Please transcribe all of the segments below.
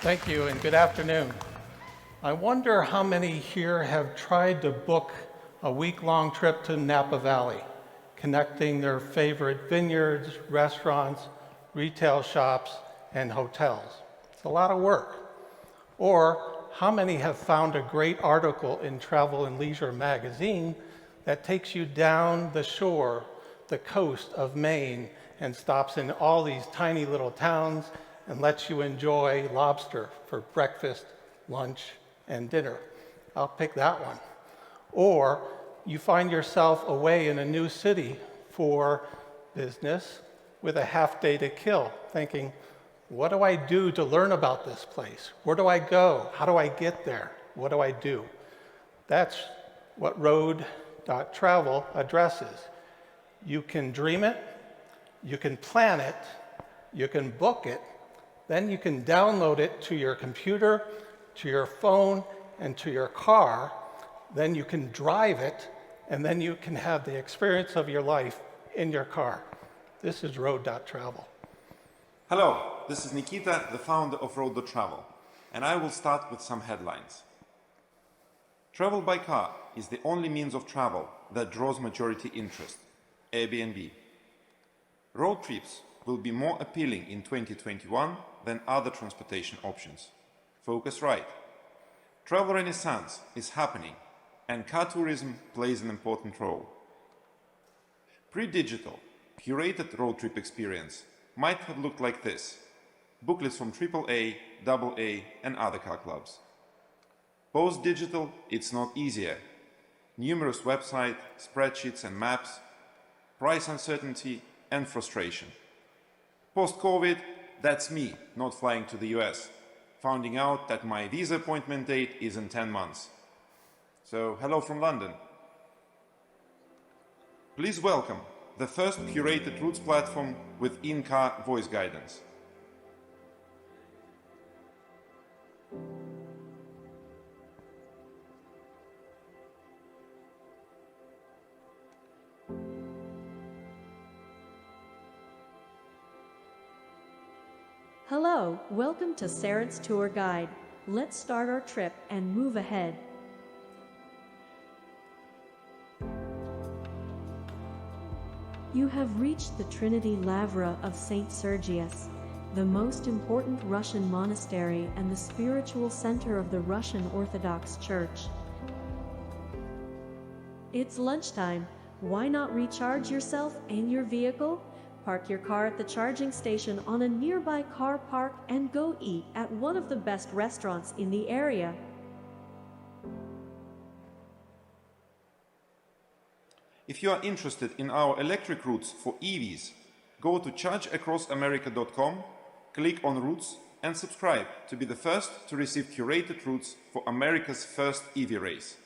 Thank you and good afternoon. I wonder how many here have tried to book a week-long trip to Napa Valley, connecting their favorite vineyards, restaurants, retail shops, and hotels. It's a lot of work. Or how many have found a great article in Travel and Leisure magazine that takes you down the shore, the coast of Maine, and stops in all these tiny little towns and lets you enjoy lobster for breakfast, lunch, and dinner. I'll pick that one. Or you find yourself away in a new city for business with a half day to kill, thinking, what do I do to learn about this place? Where do I go? How do I get there? What do I do? That's what Road.Travel addresses. You can dream it, you can plan it, you can book it, then you can download it to your computer, to your phone, and to your car. Then you can drive it, and then you can have the experience of your life in your car. This is Road.Travel. Hello, this is Nikita, the founder of Road.Travel, and I will start with some headlines. Travel by car is the only means of travel that draws majority interest, Airbnb. Road trips will be more appealing in 2021 than other transportation options. Focus right. Travel renaissance is happening, and car tourism plays an important role. Pre-digital, curated road trip experience might have looked like this: booklets from AAA, AA, and other car clubs. Post-digital, it's not easier. Numerous websites, spreadsheets and maps, price uncertainty, and frustration. Post-COVID, that's me not flying to the US, finding out that my visa appointment date is in 10 months. So, hello from London. Please welcome the first curated routes platform with in-car voice guidance. Hello, welcome to Sarant's Tour Guide. Let's start our trip and move ahead. You have reached the Trinity Lavra of St. Sergius, the most important Russian monastery and the spiritual center of the Russian Orthodox Church. It's lunchtime. Why not recharge yourself and your vehicle? Park your car at the charging station on a nearby car park and go eat at one of the best restaurants in the area. If you are interested in our electric routes for EVs, go to chargeacrossamerica.com, click on routes and subscribe to be the first to receive curated routes for America's first EV race.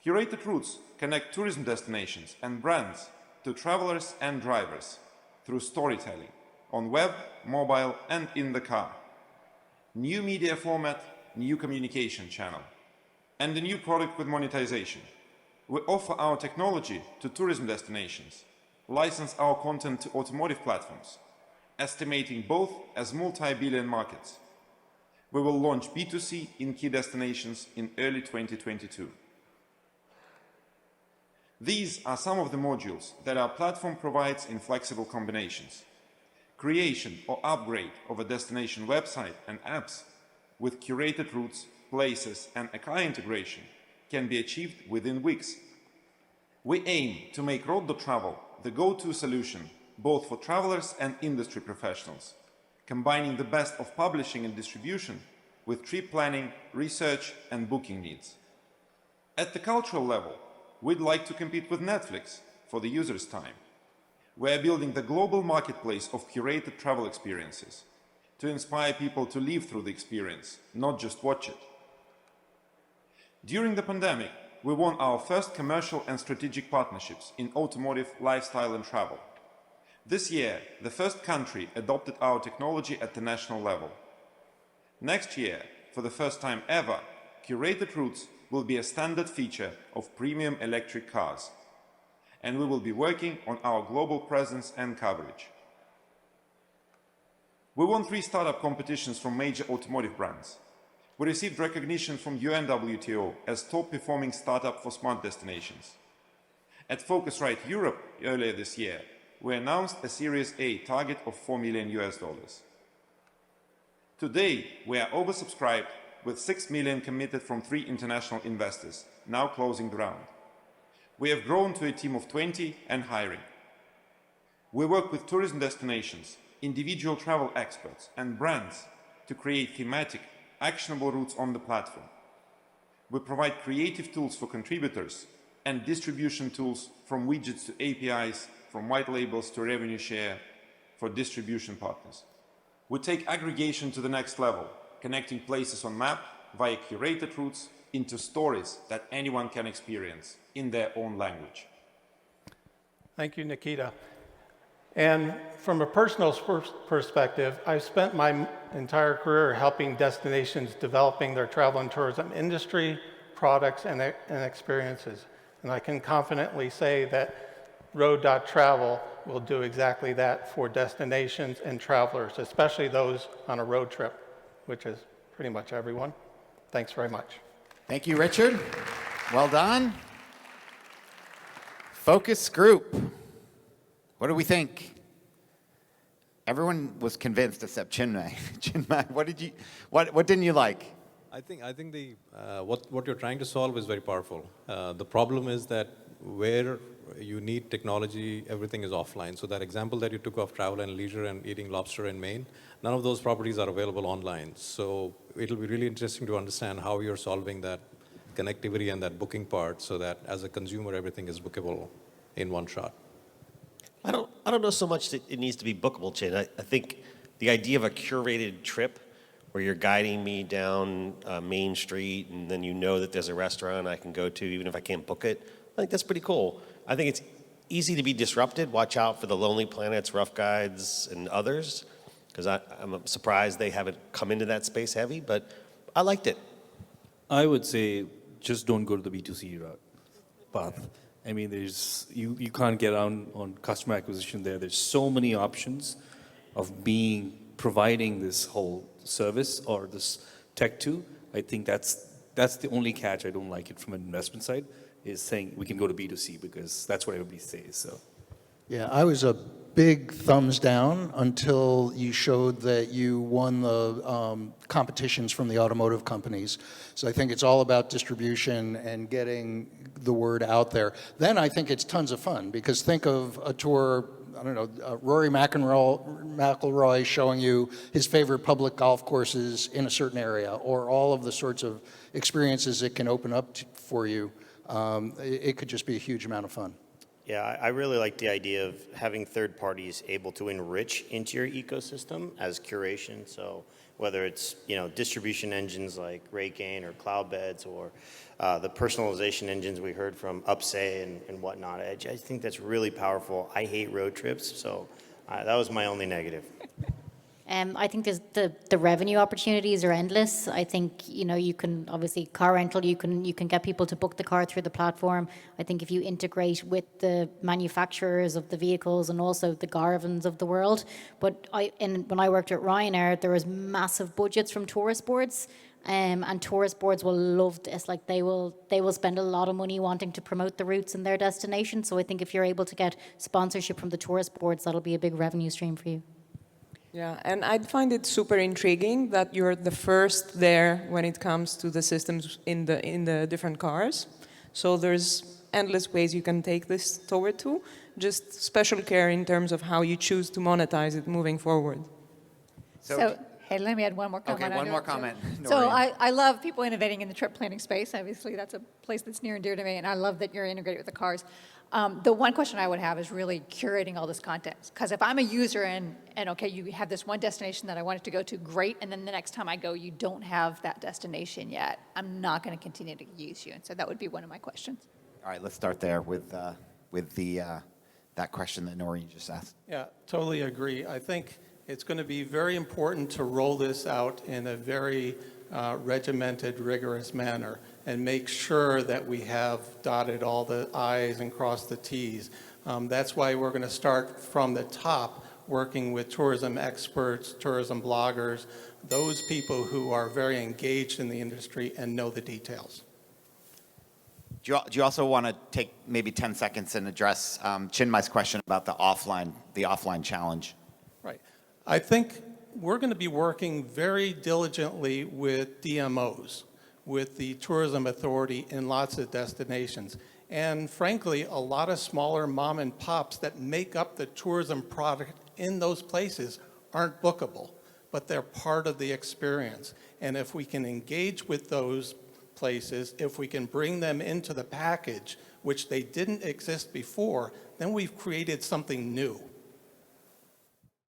Curated routes connect tourism destinations and brands to travelers and drivers through storytelling on web, mobile, and in the car. New media format, new communication channel, and a new product with monetization. We offer our technology to tourism destinations, license our content to automotive platforms, estimating both as multi-billion markets. We will launch B2C in key destinations in early 2022. These are some of the modules that our platform provides in flexible combinations. Creation or upgrade of a destination website and apps with curated routes, places, and a car integration can be achieved within weeks. We aim to make Road.Travel the go-to solution both for travelers and industry professionals, combining the best of publishing and distribution with trip planning, research, and booking needs. At the cultural level, we'd like to compete with Netflix for the user's time. We are building the global marketplace of curated travel experiences to inspire people to live through the experience, not just watch it. During the pandemic, we won our first commercial and strategic partnerships in automotive, lifestyle, and travel. This year, the first country adopted our technology at the national level. Next year, for the first time ever, curated routes will be a standard feature of premium electric cars, and we will be working on our global presence and coverage. We won 3 startup competitions from major automotive brands. We received recognition from UNWTO as top performing startup for smart destinations. At Focusrite Europe earlier this year, we announced a Series A target of $4 million. Today, we are oversubscribed with 6 million committed from 3 international investors, now closing the round. We have grown to a team of 20 and hiring. We work with tourism destinations, individual travel experts, and brands to create thematic, actionable routes on the platform. We provide creative tools for contributors and distribution tools from widgets to APIs, from white labels to revenue share for distribution partners. We take aggregation to the next level, connecting places on map via curated routes into stories that anyone can experience in their own language. Thank you, Nikita. And from a personal perspective, I've spent my entire career helping destinations developing their travel and tourism industry, products, and experiences. And I can confidently say that Road.Travel will do exactly that for destinations and travelers, especially those on a road trip, which is pretty much everyone. Thanks very much. Thank you, Richard. Well done. Focus group. What do we think? Everyone was convinced except Chinmay. Chinmay, what didn't you like? I think the what you're trying to solve is very powerful. The problem is that where you need technology, everything is offline. So that example that you took of travel and leisure and eating lobster in Maine, none of those properties are available online. So it'll be really interesting to understand how you're solving that connectivity and that booking part so that as a consumer, everything is bookable in one shot. I don't know so much that it needs to be bookable, Chin. I think the idea of a curated trip where you're guiding me down Main Street and then you know that there's a restaurant I can go to even if I can't book it, I think that's pretty cool. I think it's easy to be disrupted. Watch out for the Lonely Planets, Rough Guides, and others, because I'm surprised they haven't come into that space heavy, but I liked it. I would say just don't go to the B2C route path. I mean, you can't get on customer acquisition there. There's so many options of providing this whole service or this tech to. I think that's the only catch. I don't like it from an investment side, is saying we can go to B2C because that's what everybody says. So, yeah, I was a big thumbs down until you showed that you won the competitions from the automotive companies. So I think it's all about distribution and getting the word out there. Then I think it's tons of fun because think of a tour, I don't know, Rory McIlroy showing you his favorite public golf courses in a certain area, or all of the sorts of experiences it can open up for you. It could just be a huge amount of fun. Yeah, I really like the idea of having third parties able to enrich into your ecosystem as curation. So whether it's distribution engines like Raycane or Cloudbeds or the personalization engines we heard from Upsay and whatnot, I think that's really powerful. I hate road trips, so that was my only negative. I think there's the revenue opportunities are endless. I think you can obviously car rental. You can get people to book the car through the platform. I think if you integrate with the manufacturers of the vehicles and also the Garvins of the world. But when I worked at Ryanair, there was massive budgets from tourist boards, and tourist boards will love this. Like they will spend a lot of money wanting to promote the routes in their destination. So I think if you're able to get sponsorship from the tourist boards, that'll be a big revenue stream for you. Yeah, and I'd find it super intriguing that you're the first there when it comes to the systems in the different cars. So there's endless ways you can take this toward to. Just special care in terms of how you choose to monetize it moving forward. So hey, let me add one more comment. Okay, one more comment. So I love people innovating in the trip planning space. Obviously, that's a place that's near and dear to me, and I love that you're integrated with the cars. The one question I would have is really curating all this content. Because if I'm a user and okay, you have this one destination that I wanted to go to, great, and then the next time I go, you don't have that destination yet, I'm not going to continue to use you. And so that would be one of my questions. all right, let's start there with that question that Noreen just asked. Yeah, totally agree. I think it's going to be very important to roll this out in a very regimented, rigorous manner and make sure that we have dotted all the I's and crossed the T's. That's why we're going to start from the top working with tourism experts, tourism bloggers, those people who are very engaged in the industry and know the details. Do you also want to take maybe 10 seconds and address Chinmai's question about the offline challenge? Right. I think we're going to be working very diligently with DMOs, with the Tourism Authority in lots of destinations. And frankly, a lot of smaller mom and pops that make up the tourism product in those places aren't bookable, but they're part of the experience. And if we can engage with those places, if we can bring them into the package, which they didn't exist before, then we've created something new.